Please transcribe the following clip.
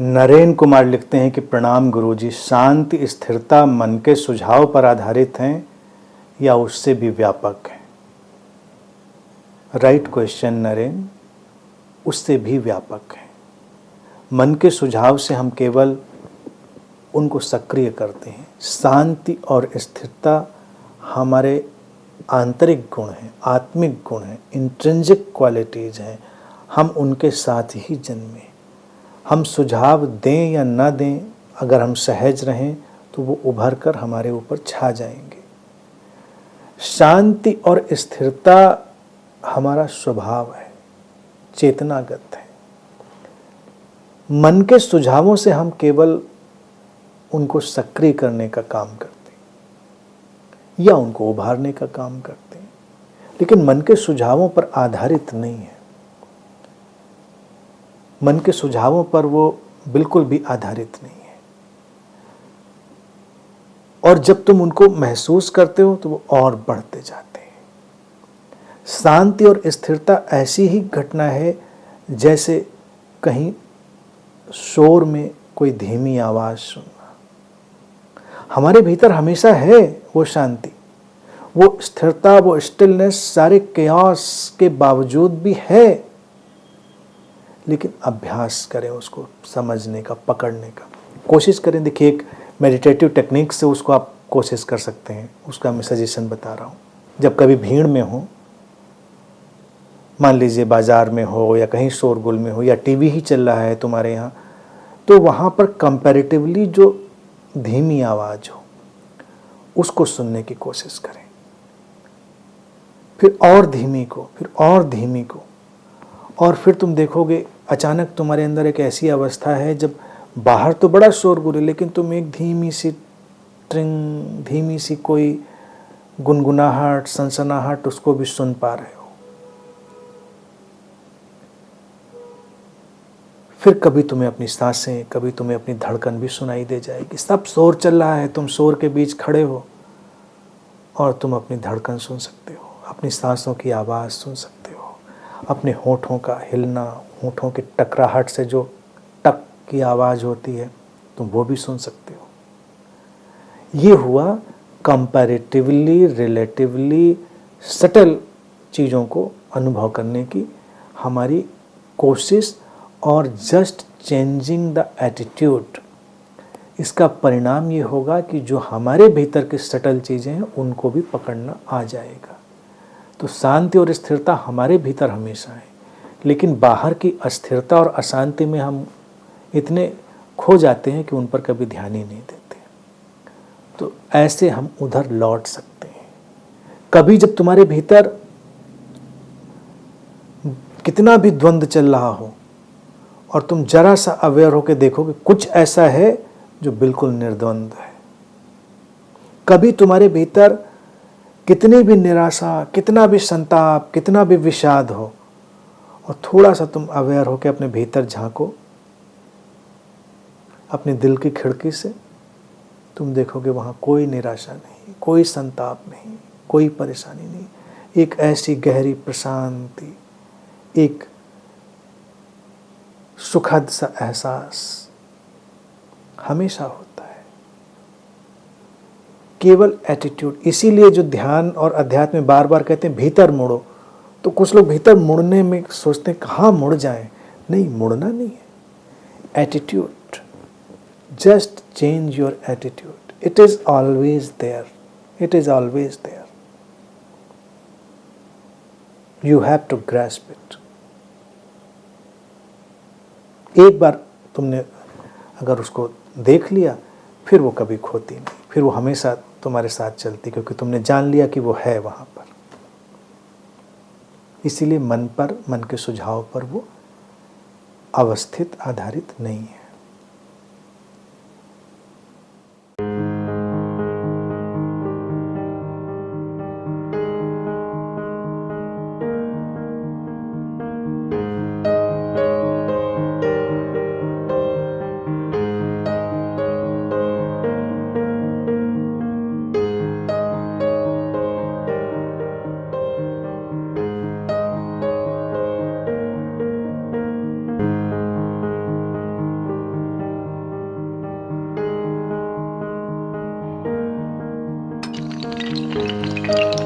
नरेन कुमार लिखते हैं कि प्रणाम गुरुजी, शांति स्थिरता मन के सुझाव पर आधारित हैं या उससे भी व्यापक है? राइट क्वेश्चन नरेन, उससे भी व्यापक है। मन के सुझाव से हम केवल उनको सक्रिय करते हैं। शांति और स्थिरता हमारे आंतरिक गुण हैं, आत्मिक गुण हैं, इंट्रिंसिक क्वालिटीज़ हैं। हम उनके साथ ही जन्मे। हम सुझाव दें या ना दें, अगर हम सहज रहें तो वो उभर कर हमारे ऊपर छा जाएंगे। शांति और स्थिरता हमारा स्वभाव है, चेतनागत है। मन के सुझावों से हम केवल उनको सक्रिय करने का काम करते हैं या उनको उभारने का काम करते हैं, लेकिन मन के सुझावों पर आधारित नहीं है। मन के सुझावों पर वो बिल्कुल भी आधारित नहीं है। और जब तुम उनको महसूस करते हो तो वो और बढ़ते जाते हैं। शांति और स्थिरता ऐसी ही घटना है जैसे कहीं शोर में कोई धीमी आवाज सुनना। हमारे भीतर हमेशा है वो शांति, वो स्थिरता, वो स्टिलनेस, सारे केओस के बावजूद भी है, लेकिन अभ्यास करें उसको समझने का, पकड़ने का कोशिश करें। देखिए, एक मेडिटेटिव टेक्निक से उसको आप कोशिश कर सकते हैं, उसका मैं सजेशन बता रहा हूँ। जब कभी भीड़ में हो, मान लीजिए बाजार में हो या कहीं शोरगुल में हो या टीवी ही चल रहा है तुम्हारे यहाँ, तो वहाँ पर कंपैरेटिवली जो धीमी आवाज़ हो उसको सुनने की कोशिश करें। फिर और धीमी को, फिर और धीमी को, और फिर तुम देखोगे अचानक तुम्हारे अंदर एक ऐसी अवस्था है जब बाहर तो बड़ा शोरगुल है, लेकिन तुम एक धीमी सी ट्रिंग, धीमी सी कोई गुनगुनाहट, सनसनाहट, उसको भी सुन पा रहे हो। फिर कभी तुम्हें अपनी सांसें, कभी तुम्हें अपनी धड़कन भी सुनाई दे जाएगी। सब शोर चल रहा है, तुम शोर के बीच खड़े हो और तुम अपनी धड़कन सुन सकते हो, अपनी सांसों की आवाज़ सुन सकते हो, अपने होठों का हिलना, होठों की टकराहट से जो टक की आवाज़ होती है तुम वो भी सुन सकते हो। ये हुआ कंपैरेटिवली, रिलेटिवली सटल चीज़ों को अनुभव करने की हमारी कोशिश और जस्ट चेंजिंग द एटीट्यूड। इसका परिणाम ये होगा कि जो हमारे भीतर की सटल चीज़ें हैं उनको भी पकड़ना आ जाएगा। तो शांति और स्थिरता हमारे भीतर हमेशा है, लेकिन बाहर की अस्थिरता और अशांति में हम इतने खो जाते हैं कि उन पर कभी ध्यान ही नहीं देते। तो ऐसे हम उधर लौट सकते हैं। कभी जब तुम्हारे भीतर कितना भी द्वंद्व चल रहा हो और तुम जरा सा अवेयर होकर देखोगे कुछ ऐसा है जो बिल्कुल निर्द्वंद है। कभी तुम्हारे भीतर कितनी भी निराशा, कितना भी संताप, कितना भी विषाद हो, और थोड़ा सा तुम अवेयर होकर अपने भीतर झांको, अपने दिल की खिड़की से, तुम देखोगे वहाँ कोई निराशा नहीं, कोई संताप नहीं, कोई परेशानी नहीं। एक ऐसी गहरी प्रशांति, एक सुखद सा एहसास हमेशा होता है। केवल एटीट्यूड। इसीलिए जो ध्यान और अध्यात्म में बार बार कहते हैं भीतर मुड़ो, तो कुछ लोग भीतर मुड़ने में सोचते हैं कहाँ मुड़ जाएं। नहीं, मुड़ना नहीं है, attitude. Just change your attitude. It is always there, it is always there. You have to grasp it. एक बार तुमने अगर उसको देख लिया, फिर वो कभी खोती नहीं, फिर वो हमेशा तुम्हारे साथ चलती, क्योंकि तुमने जान लिया कि वो है वहाँ पर। इसीलिए मन पर, मन के सुझाव पर वो अवस्थित, आधारित नहीं है। हैं।